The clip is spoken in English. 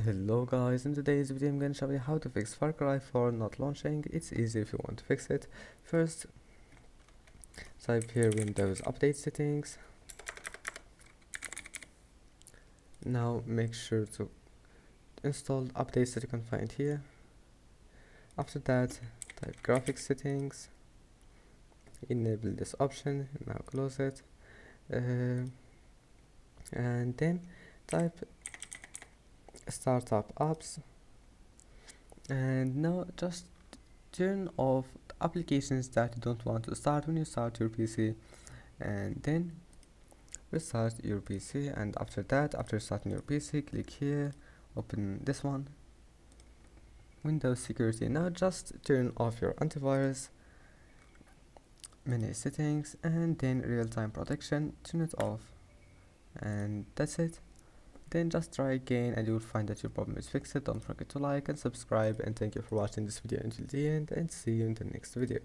Hello guys, in today's video I'm going to show you how to fix Far Cry 4 not launching. It's easy if you want to fix it. First, type here Windows Update Settings. Now make sure to install the updates that you can find here. After that, type Graphics Settings. Enable this option, now close it. And then type Startup Apps. And now just turn off the applications that you don't want to start when you start your PC, and then restart your PC. And after that, after starting your PC, click here, open this one, Windows Security. Now just turn off your antivirus, menu settings, and then real-time protection, turn it off, and that's it. Then just try again and you will find that your problem is fixed. Don't forget to like and subscribe, and thank you for watching this video until the end, and see you in the next video.